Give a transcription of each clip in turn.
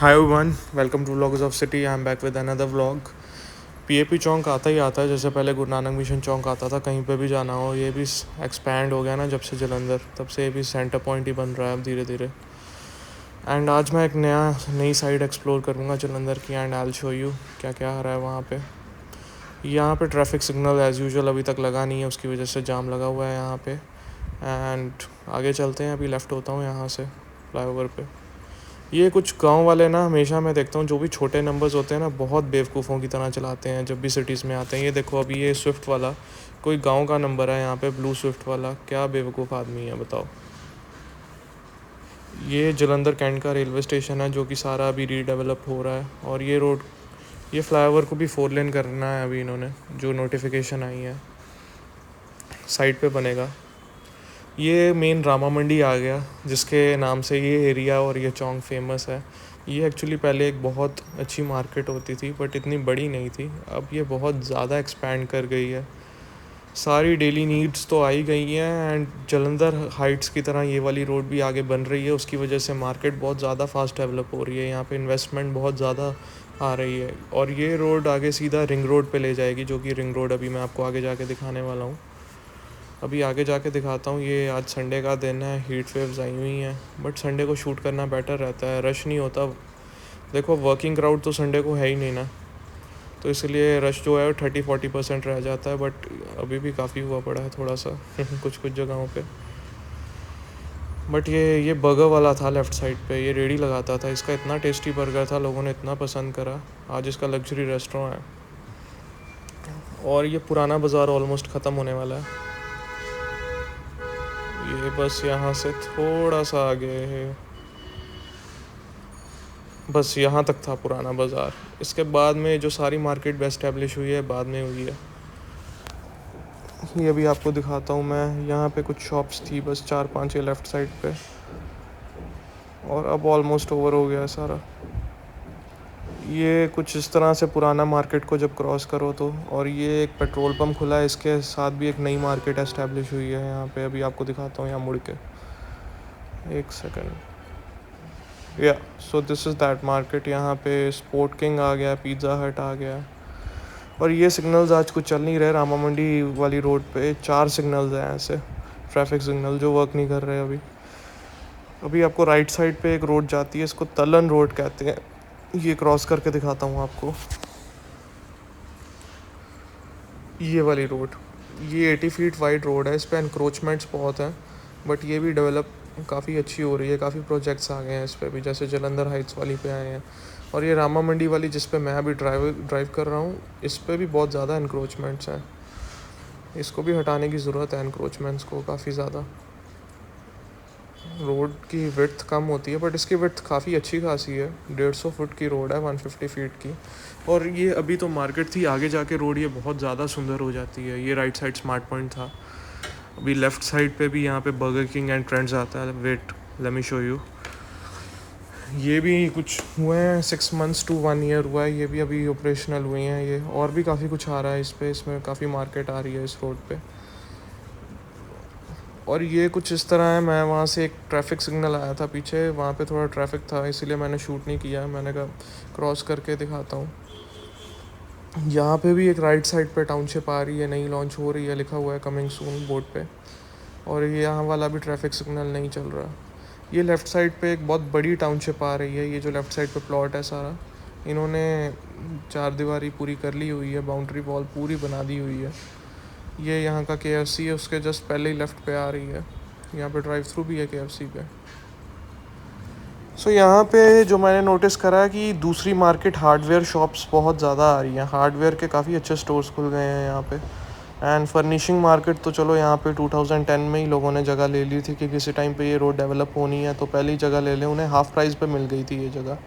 Hi everyone, welcome to vlogs of city. I am back with another vlog. PAP Chowk आता ही आता है, जैसे पहले गुरु नानक मिशन चौक आता था। कहीं पे भी जाना हो, ये भी एक्सपैंड हो गया ना जब से जलंधर, तब से ये भी सेंटर पॉइंट ही बन रहा है अब धीरे धीरे। एंड आज मैं एक नई साइड एक्सप्लोर करूँगा जलंधर की, and I will show you क्या क्या आ रहा है वहाँ पे। यहाँ पे ट्रैफिक सिग्नल एज़ यूजुअल अभी तक लगा नहीं है, उसकी वजह से जाम लगा हुआ है यहाँ पे। एंड आगे चलते हैं, अभी लेफ़्ट होता हूँ यहाँ से फ्लाईओवर पे। ये कुछ गांव वाले ना, हमेशा मैं देखता हूँ जो भी छोटे नंबर्स होते हैं ना, बहुत बेवकूफ़ों की तरह चलाते हैं जब भी सिटीज़ में आते हैं। ये देखो, अभी ये स्विफ्ट वाला कोई गांव का नंबर है यहाँ पे, ब्लू स्विफ्ट वाला। क्या बेवकूफ़ आदमी है बताओ। ये जलंधर कैंट का रेलवे स्टेशन है, जो कि सारा अभी रीडेवलप हो रहा है। और ये रोड, ये फ्लाईओवर को भी 4 लेन करना है अभी इन्होंने, जो नोटिफिकेशन आई है साइड पे बनेगा। ये मेन रामा मंडी आ गया, जिसके नाम से ये एरिया और ये चौक फेमस है। ये एक्चुअली पहले एक बहुत अच्छी मार्केट होती थी, बट इतनी बड़ी नहीं थी। अब ये बहुत ज़्यादा एक्सपैंड कर गई है, सारी डेली नीड्स तो आई गई हैं। एंड जलंधर हाइट्स की तरह ये वाली रोड भी आगे बन रही है, उसकी वजह से मार्केट बहुत ज़्यादा फास्ट डेवलप हो रही है। यहाँ पे इन्वेस्टमेंट बहुत ज़्यादा आ रही है, और ये रोड आगे सीधा रिंग रोड पे ले जाएगी, जो कि रिंग रोड अभी मैं आपको आगे जाके दिखाने वाला हूँ। अभी आगे जाके दिखाता हूँ। ये आज संडे का दिन है, हीट वेव्स आई हुई हैं, बट संडे को शूट करना बेटर रहता है, रश नहीं होता। देखो, वर्किंग क्राउड तो संडे को है ही नहीं ना, तो इसलिए रश जो है वो 30-40% रह जाता है। बट अभी भी काफ़ी हुआ पड़ा है थोड़ा सा कुछ कुछ जगहों पे। बट ये बर्गर वाला था लेफ़्ट साइड पे, ये रेडी लगाता था, इसका इतना टेस्टी बर्गर था, लोगों ने इतना पसंद करा। आज इसका लग्जरी रेस्टोरेंट है। और ये पुराना बाज़ार ऑलमोस्ट ख़त्म होने वाला है। ये बस यहाँ से थोड़ा सा आगे है, बस यहाँ तक था पुराना बाज़ार। इसके बाद में जो सारी मार्केट भी एस्टेब्लिश हुई है, बाद में हुई है। ये भी आपको दिखाता हूँ मैं। यहाँ पे कुछ शॉप्स थी, बस 4-5 ये लेफ़्ट साइड पे, और अब ऑलमोस्ट ओवर हो गया है सारा। ये कुछ इस तरह से पुराना मार्केट को जब क्रॉस करो तो, और ये एक पेट्रोल पंप खुला है, इसके साथ भी एक नई मार्केट एस्टेब्लिश हुई है यहाँ पे। अभी आपको दिखाता हूँ यहाँ मुड़ के, एक सेकंड। या so this is that market. यहाँ पे स्पोर्ट किंग आ गया, पिज़्ज़ा हट आ गया। और ये सिग्नल्स आज कुछ चल नहीं रहे। रामा मंडी वाली रोड पे 4 सिग्नल्स हैं ऐसे, ट्रैफिक सिग्नल, जो वर्क नहीं कर रहे अभी। अभी आपको राइट साइड पे एक रोड जाती है, इसको तलन रोड कहते हैं। ये क्रॉस करके दिखाता हूँ आपको, ये वाली रोड। ये 80 फीट वाइड रोड है, इस पर इंक्रोचमेंट्स बहुत हैं, बट ये भी डेवलप काफ़ी अच्छी हो रही है। काफ़ी प्रोजेक्ट्स आ गए हैं इस पर भी, जैसे जलंधर हाइट्स वाली पे आए हैं। और ये रामा मंडी वाली जिस पे मैं अभी ड्राइव कर रहा हूँ, इस पर भी बहुत ज़्यादा इंक्रोचमेंट्स हैं। इसको भी हटाने की ज़रूरत है, इंक्रोचमेंट्स को, काफ़ी ज़्यादा। रोड की विड्थ कम होती है, बट इसकी विड्थ काफ़ी अच्छी खासी है। 150 फुट की रोड है, 150 फीट की। और ये अभी तो मार्केट थी, आगे जाके रोड ये बहुत ज़्यादा सुंदर हो जाती है। ये राइट साइड स्मार्ट पॉइंट था। अभी लेफ़्ट साइड पे भी यहाँ पे बर्गर किंग एंड ट्रेंड्स आता है। Wait, let me show you. ये भी कुछ हुए हैं 6 मंथ्स टू 1 ईयर हुआ है, ये भी अभी ऑपरेशनल हुए हैं ये। और भी काफ़ी कुछ आ रहा है इस पर, इसमें काफ़ी मार्केट आ रही है इस रोड पे। और ये कुछ इस तरह है। मैं वहाँ से एक ट्रैफिक सिग्नल आया था पीछे, वहाँ पे थोड़ा ट्रैफिक था, इसीलिए मैंने शूट नहीं किया। मैंने कहा क्रॉस करके दिखाता हूँ। यहाँ पे भी एक राइट साइड पे टाउनशिप आ रही है, नई लॉन्च हो रही है, लिखा हुआ है कमिंग सून बोर्ड पे। और ये यहाँ वाला भी ट्रैफिक सिग्नल नहीं चल रहा। ये लेफ़्ट साइड पे एक बहुत बड़ी टाउनशिप आ रही है। ये जो लेफ़्ट साइड पे प्लॉट है सारा, इन्होंने 4 दीवारी पूरी कर ली हुई है, बाउंड्री वॉल पूरी बना दी हुई है। ये यहाँ का KFC है, उसके जस्ट पहले ही लेफ़्ट पे आ रही है। यहाँ पे ड्राइव थ्रू भी है KFC पे। सो यहाँ पे जो मैंने नोटिस करा है कि दूसरी मार्केट हार्डवेयर शॉप्स बहुत ज़्यादा आ रही हैं। हार्डवेयर के काफ़ी अच्छे स्टोर्स खुल गए हैं यहाँ पे। एंड फर्निशिंग मार्केट तो चलो यहाँ पे 2010 में ही लोगों ने जगह ले ली थी कि किसी टाइम पे ये रोड डेवलप होनी है, तो पहले ही जगह ले लें। उन्हें हाफ़ प्राइस पे मिल गई थी ये जगह।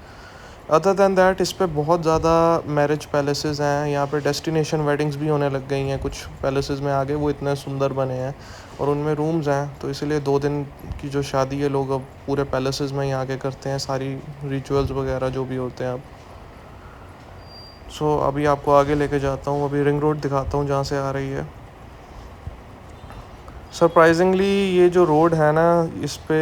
अदर दैन दैट, इस पे बहुत ज़्यादा मैरिज पैलेसेस हैं। यहाँ पे डेस्टिनेशन वेडिंग्स भी होने लग गई हैं कुछ पैलेसेस में आगे, वो इतने सुंदर बने हैं और उनमें रूम्स हैं। तो इसीलिए 2 दिन की जो शादी है, लोग अब पूरे पैलेसेस में ही आके करते हैं, सारी रिचुअल्स वगैरह जो भी होते हैं अब। सो अभी आपको आगे लेके जाता हूँ, अभी रिंग रोड दिखाता हूँ जहाँ से आ रही है। सरप्राइजिंगली ये जो रोड है ना, इस पे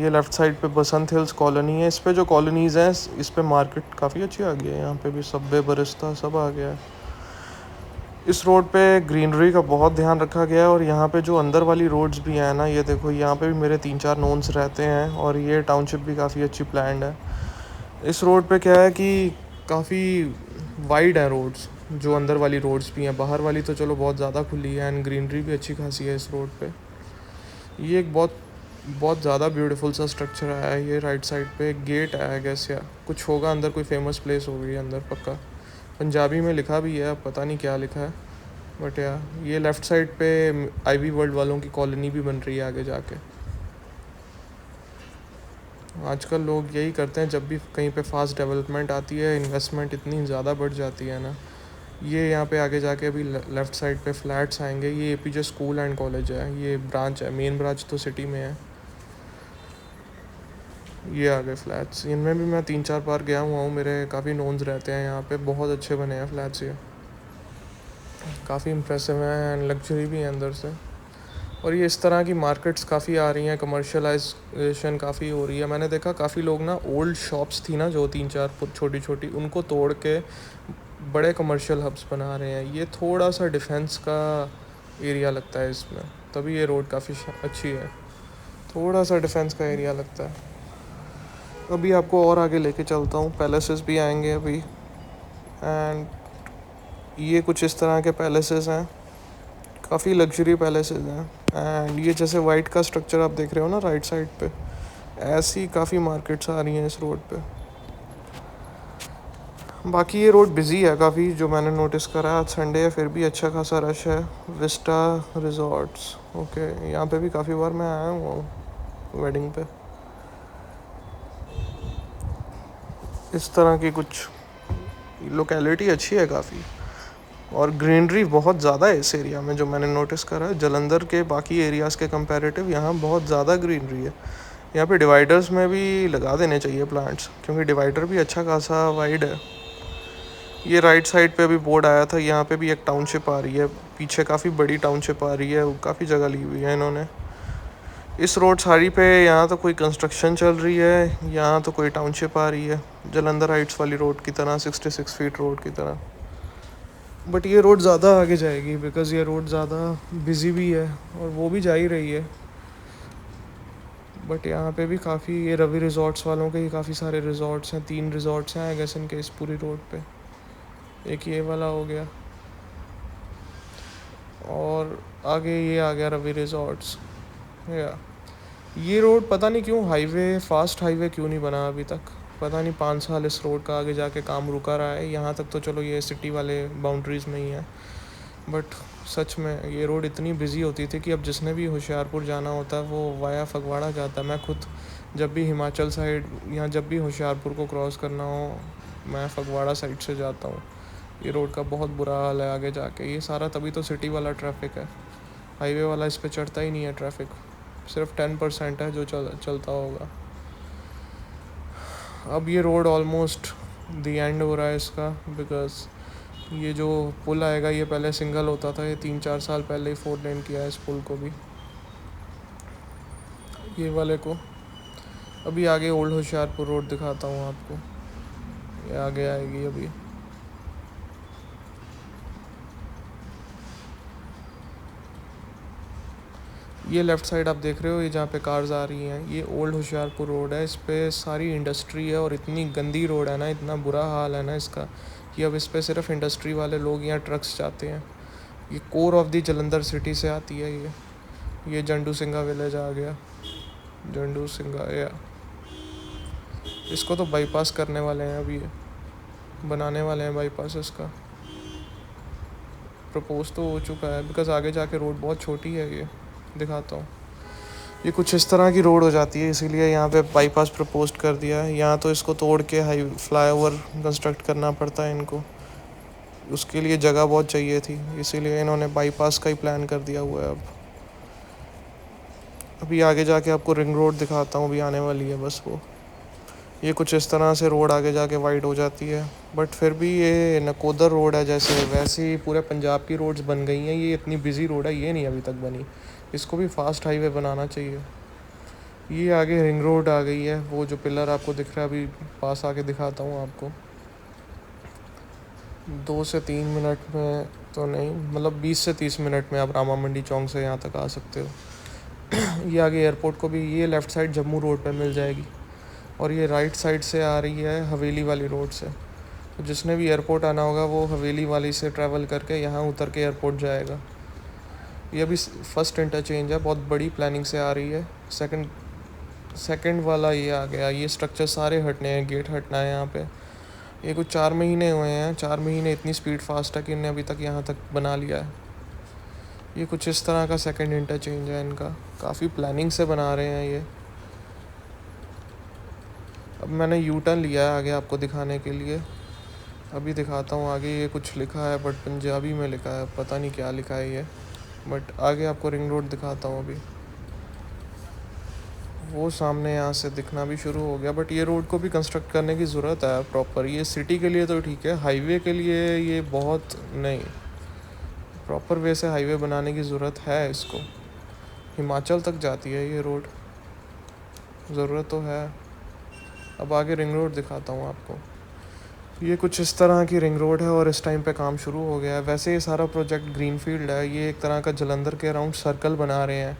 ये लेफ़्ट साइड पे बसंत हिल्स कॉलोनी है। इस पे जो कॉलोनीज़ हैं, इस पे मार्केट काफ़ी अच्छी आ गई है। यहाँ पे भी सबवे बरिस्ता सब आ गया है। इस रोड पे ग्रीनरी का बहुत ध्यान रखा गया है। और यहाँ पे जो अंदर वाली रोड्स भी हैं ना, ये देखो यहाँ पे भी मेरे 3-4 नोन्स रहते हैं और ये टाउनशिप भी काफ़ी अच्छी प्लान्ड है। इस रोड पे क्या है कि काफ़ी वाइड है रोड्स, जो अंदर वाली रोड्स भी हैं। बाहर वाली तो चलो बहुत ज़्यादा खुली है एंड ग्रीनरी भी अच्छी खासी है इस रोड पे। ये एक बहुत बहुत ज़्यादा ब्यूटीफुल सा स्ट्रक्चर है। ये राइट साइड पे एक गेट है आई गेस, या कुछ होगा अंदर, कोई फेमस प्लेस होगी अंदर पक्का। पंजाबी में लिखा भी है, पता नहीं क्या लिखा है, बट या ये लेफ़्ट साइड पे आईवी वर्ल्ड वालों की कॉलोनी भी बन रही है आगे जाके। आजकल लोग यही करते हैं, जब भी कहीं पे फास्ट डेवलपमेंट आती है, इन्वेस्टमेंट इतनी ज़्यादा बढ़ जाती है ना। ये यहाँ पे आगे जाके अभी लेफ़्ट साइड पे फ्लैट्स आएंगे। ये एपीजे स्कूल एंड कॉलेज है, ये ब्रांच है, मेन ब्रांच तो सिटी में है। ये आ गए फ्लैट्स, इनमें भी मैं 3-4 बार गया हुआ हूँ, मेरे काफ़ी नोन्स रहते हैं यहाँ पे। बहुत अच्छे बने हैं फ्लैट्स ये, काफ़ी इम्प्रेसिव हैं एंड लग्जरी भी हैं अंदर से। और ये इस तरह की मार्केट्स काफ़ी आ रही हैं, कमर्शलाइजेशन काफ़ी हो रही है। मैंने देखा काफ़ी लोग ना, ओल्ड शॉप्स थी ना जो 3-4 छोटी छोटी, उनको तोड़ के बड़े कमर्शियल हब्स बना रहे हैं। ये थोड़ा सा डिफेंस का एरिया लगता है इसमें, तभी ये रोड काफ़ी अच्छी है। थोड़ा सा डिफेंस का एरिया लगता है। अभी आपको और आगे लेके चलता हूँ, पैलेसेस भी आएंगे अभी। एंड ये कुछ इस तरह के पैलेसेस हैं, काफ़ी लग्जरी पैलेसेस हैं। एंड ये जैसे वाइट का स्ट्रक्चर आप देख रहे हो ना राइट साइड पे, ऐसी काफ़ी मार्केट्स आ रही हैं इस रोड पे। बाकी ये रोड बिज़ी है काफ़ी, जो मैंने नोटिस करा है। आज संडे है फिर भी अच्छा खासा रश है। विस्टा रिजॉर्ट्स, ओके, यहाँ पे भी काफ़ी बार मैं आया हुआ हूँ वेडिंग पे। इस तरह की कुछ लोकेलिटी अच्छी है काफ़ी, और ग्रीनरी बहुत ज़्यादा है इस एरिया में, जो मैंने नोटिस करा है। जलंधर के बाकी एरियाज़ के कंपैरेटिव यहाँ बहुत ज़्यादा ग्रीनरी है। यहाँ पे डिवाइडर्स में भी लगा देने चाहिए प्लांट्स, क्योंकि डिवाइडर भी अच्छा खासा वाइड है। ये राइट साइड पे अभी बोर्ड आया था, यहाँ पे भी एक टाउनशिप आ रही है, पीछे काफ़ी बड़ी टाउनशिप आ रही है, काफ़ी जगह ली हुई है इन्होंने। इस रोड सारी पे यहाँ तो कोई कंस्ट्रक्शन चल रही है, यहाँ तो कोई टाउनशिप आ रही है, जलंधर हाइट्स वाली रोड की तरह, 66 फीट रोड की तरह। बट ये रोड ज़्यादा आगे जाएगी, बिकॉज़ ये रोड ज़्यादा बिज़ी भी है, और वो भी जा ही रही है। बट यहाँ पे भी काफ़ी, ये रवि रिजॉर्ट्स वालों के ही काफ़ी सारे रिजॉर्ट्स हैं। 3 रिजॉर्ट्स हैं आई गेस इनके इस पूरी रोड पे। एक ये वाला हो गया, और आगे ये आ गया रवि रिजॉर्ट्स। या ये रोड पता नहीं क्यों हाईवे, फास्ट हाईवे क्यों नहीं बना अभी तक, पता नहीं। 5 साल इस रोड का आगे जाके काम रुका रहा है। यहाँ तक तो चलो ये सिटी वाले बाउंड्रीज़ में ही है, बट सच में ये रोड इतनी बिज़ी होती थी कि अब जिसने भी होशियारपुर जाना होता है वो वाया फगवाड़ा जाता है। मैं खुद जब भी हिमाचल साइड या जब भी होशियारपुर को क्रॉस करना हो, मैं फगवाड़ा साइड से जाता हूँ। ये रोड का बहुत बुरा हाल है आगे जाके। ये सारा तभी तो सिटी वाला ट्रैफिक है, हाईवे वाला इस पर चढ़ता ही नहीं है ट्रैफिक। सिर्फ 10% है जो चलता होगा। अब ये रोड ऑलमोस्ट द एंड हो रहा है इसका, बिकॉज़ ये जो पुल आएगा, ये पहले सिंगल होता था, ये 3-4 साल पहले ही 4 लेन किया है इस पुल को भी, ये वाले को। अभी आगे ओल्ड होशियारपुर रोड दिखाता हूँ आपको, ये आगे आएगी अभी। ये लेफ़्ट साइड आप देख रहे हो, ये जहाँ पे कार्स आ रही हैं, ये ओल्ड होशियारपुर रोड है। इस पे सारी इंडस्ट्री है, और इतनी गंदी रोड है ना, इतना बुरा हाल है ना इसका, कि अब इस पे सिर्फ इंडस्ट्री वाले लोग यहाँ ट्रक्स जाते हैं। ये core of the Jalandhar city से आती है ये जंडू सिंगा विलेज आ गया, जंडू सिंगा। या इसको तो बाईपास करने वाले हैं अभी, बनाने वाले हैं बाईपास इसका। प्रपोज तो हो चुका है, बिकॉज़ आगे जाके रोड बहुत छोटी है। ये दिखाता हूँ, ये कुछ इस तरह की रोड हो जाती है, इसीलिए यहाँ पे बाईपास प्रपोज कर दिया है। यहाँ तो इसको तोड़ के हाई फ्लाईओवर कंस्ट्रक्ट करना पड़ता है इनको, उसके लिए जगह बहुत चाहिए थी, इसीलिए इन्होंने बाईपास का ही प्लान कर दिया हुआ है। अब अभी आगे जाके आपको रिंग रोड दिखाता हूँ, अभी आने वाली है बस वो। ये कुछ इस तरह से रोड आगे जाके वाइड हो जाती है, बट फिर भी ये नकोदर रोड है, जैसे वैसे ही पूरे पंजाब की रोड्स बन गई हैं, ये इतनी बिजी रोड है ये नहीं अभी तक बनी। इसको भी फास्ट हाईवे बनाना चाहिए। ये आगे रिंग रोड आ गई है, वो जो पिलर आपको दिख रहा है, अभी पास आके दिखाता हूँ आपको। 2 से 3 मिनट में तो नहीं, मतलब 20 से 30 मिनट में आप रामा मंडी चौक से यहाँ तक आ सकते हो। ये आगे एयरपोर्ट को भी, ये लेफ़्ट साइड जम्मू रोड पे मिल जाएगी, और ये राइट साइड से आ रही है हवेली वाली रोड से। तो जिसने भी एयरपोर्ट आना होगा वो हवेली वाली से ट्रैवल करके यहाँ उतर के एयरपोर्ट जाएगा। ये अभी फर्स्ट इंटरचेंज है, बहुत बड़ी प्लानिंग से आ रही है। सेकंड वाला ये आ गया, ये स्ट्रक्चर सारे हटने हैं, गेट हटना है यहाँ पे। ये कुछ 4 महीने हुए हैं, 4 महीने इतनी स्पीड फास्ट है कि इन्हें अभी तक यहाँ तक बना लिया है। ये कुछ इस तरह का सेकंड इंटरचेंज है इनका, काफ़ी प्लानिंग से बना रहे हैं ये। अब मैंने यू टर्न लिया है आगे आपको दिखाने के लिए, अभी दिखाता हूँ आगे। ये कुछ लिखा है बट पंजाबी में लिखा है, पता नहीं क्या लिखा है ये, बट आगे आपको रिंग रोड दिखाता हूँ अभी। वो सामने यहाँ से दिखना भी शुरू हो गया, बट ये रोड को भी कंस्ट्रक्ट करने की ज़रूरत है प्रॉपर। ये सिटी के लिए तो ठीक है, हाईवे के लिए ये बहुत नहीं, प्रॉपर वे से हाईवे बनाने की ज़रूरत है इसको। हिमाचल तक जाती है ये रोड, ज़रूरत तो है। अब आगे रिंग रोड दिखाता हूँ आपको। ये कुछ इस तरह की रिंग रोड है और इस टाइम पे काम शुरू हो गया है। वैसे ये सारा प्रोजेक्ट ग्रीनफील्ड है, ये एक तरह का जलंधर के अराउंड सर्कल बना रहे हैं।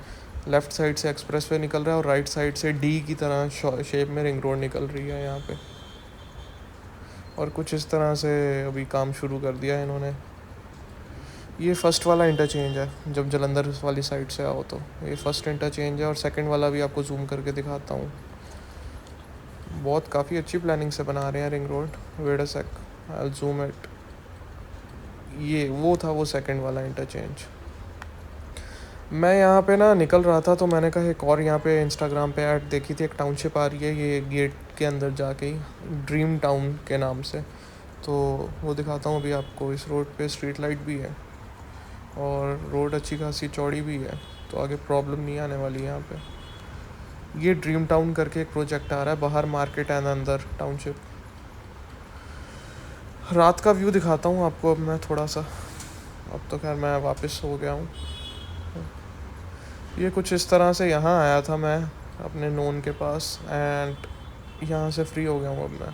लेफ़्ट साइड से एक्सप्रेस वे निकल रहा है और राइट साइड से डी की तरह शेप में रिंग रोड निकल रही है यहाँ पे। और कुछ इस तरह से अभी काम शुरू कर दिया है इन्होंने। ये फ़र्स्ट वाला इंटरचेंज है, जब जलंधर वाली साइड से आओ तो ये फ़र्स्ट इंटरचेंज है। और सेकंड वाला भी आपको जूम करके दिखाता हूँ। बहुत काफ़ी अच्छी प्लानिंग से बना रहे हैं ring road. Wait a sec, I zoom it. ये वो था वो सेकंड वाला इंटरचेंज। मैं यहाँ पे ना निकल रहा था तो मैंने कहा एक और यहाँ पे इंस्टाग्राम पे ऐड देखी थी, एक टाउनशिप आ रही है ये गेट के अंदर जाके ही, ड्रीम टाउन के नाम से। तो वो दिखाता हूँ अभी आपको। इस रोड पे स्ट्रीट लाइट भी है और रोड अच्छी खासी चौड़ी भी है, तो आगे प्रॉब्लम नहीं आने वाली यहाँ पे। ये ड्रीम टाउन करके एक प्रोजेक्ट आ रहा है, बाहर मार्केट एंड अंदर टाउनशिप। रात का व्यू दिखाता हूँ आपको अब मैं थोड़ा सा। अब तो खैर मैं वापस हो गया हूँ। ये कुछ इस तरह से यहाँ आया था मैं अपने नोन के पास, एंड यहाँ से फ्री हो गया हूँ अब मैं।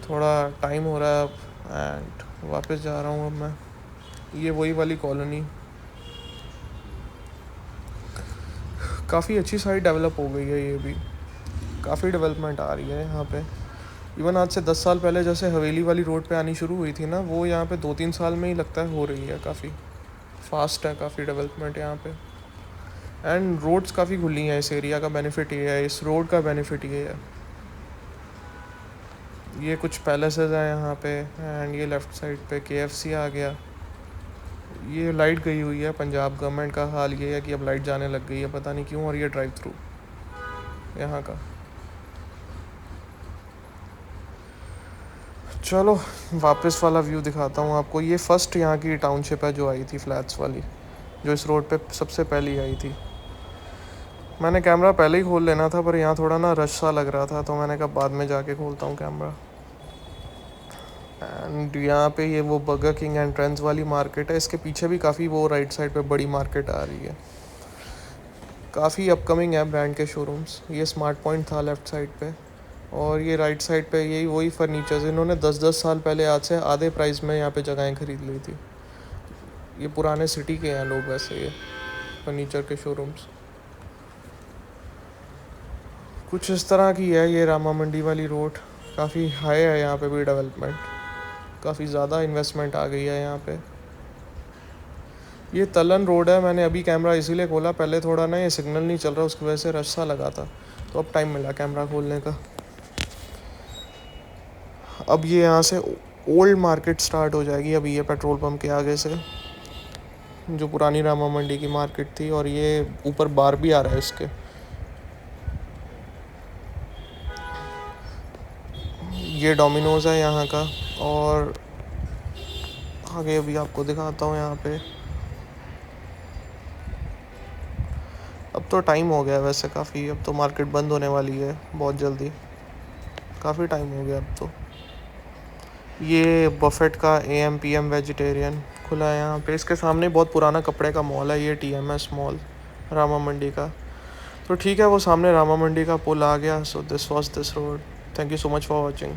थोड़ा टाइम हो रहा है अब, एंड वापस जा रहा हूँ अब मैं। ये वही वाली कॉलोनी, काफ़ी अच्छी साइड डेवलप हो गई है, ये भी काफ़ी डेवलपमेंट आ रही है यहाँ पे। इवन आज से 10 साल पहले जैसे हवेली वाली रोड पे आनी शुरू हुई थी ना, वो यहाँ पे 2-3 साल में ही लगता है हो रही है। काफ़ी फास्ट है, काफ़ी डेवलपमेंट यहाँ पे। एंड रोड्स काफ़ी खुली हैं, इस एरिया का बेनिफिट ये है, इस रोड का बेनिफिट ये है। ये कुछ पैलेसेस हैं यहाँ पे, एंड ये लेफ़्ट साइड पे KFC आ गया। ये लाइट गई हुई है, पंजाब गवर्नमेंट का हाल ये है कि अब लाइट जाने लग गई है, पता नहीं क्यों। और ये ड्राइव थ्रू यहाँ का। चलो वापस वाला व्यू दिखाता हूँ आपको। ये फर्स्ट यहाँ की टाउनशिप है जो आई थी फ्लैट्स वाली, जो इस रोड पे सबसे पहली आई थी। मैंने कैमरा पहले ही खोल लेना था, पर यहाँ थोड़ा ना रश सा लग रहा था, तो मैंने कहा बाद में जाके खोलता हूँ कैमरा। एंड यहाँ पे ये वो बर्गर किंग एंट्रेंस वाली मार्केट है, इसके पीछे भी काफ़ी वो राइट साइड पे बड़ी मार्केट आ रही है। काफ़ी अपकमिंग है ब्रांड के शोरूम्स। ये स्मार्ट पॉइंट था लेफ़्ट साइड पे, और ये राइट साइड पे यही वही फर्नीचर्स, इन्होंने 10-10 साल पहले आज से आधे प्राइस में यहाँ पे जगहें खरीद ली थी। ये पुराने सिटी के हैं लोग वैसे, ये फर्नीचर के शोरूम्स कुछ इस तरह की है। ये रामा मंडी वाली रोड काफ़ी हाई है, यहाँ पे भी डेवलपमेंट, काफ़ी ज़्यादा इन्वेस्टमेंट आ गई है यहाँ पे। ये तलन रोड है, मैंने अभी कैमरा इसीलिए खोला, पहले थोड़ा ना ये सिग्नल नहीं चल रहा, उसकी वजह से रश सा लगा था, तो अब टाइम मिला कैमरा खोलने का। अब ये यहाँ से ओल्ड मार्केट स्टार्ट हो जाएगी, अभी ये पेट्रोल पंप के आगे से, जो पुरानी रामा मंडी की मार्केट थी। और ये ऊपर बार भी आ रहा है इसके। ये डोमिनोज है यहाँ का, और आगे अभी आपको दिखाता हूँ यहाँ पे। अब तो टाइम हो गया वैसे काफ़ी, अब तो मार्केट बंद होने वाली है बहुत जल्दी। काफ़ी टाइम हो गया अब तो। ये बफेट का AM/PM वेजिटेरियन खुला है यहाँ पे, इसके सामने बहुत पुराना कपड़े का मॉल है, ये TMS मॉल रामा मंडी का। तो ठीक है, वो सामने रामा मंडी का पुल आ गया। So this was this road. Thank you so much for watching.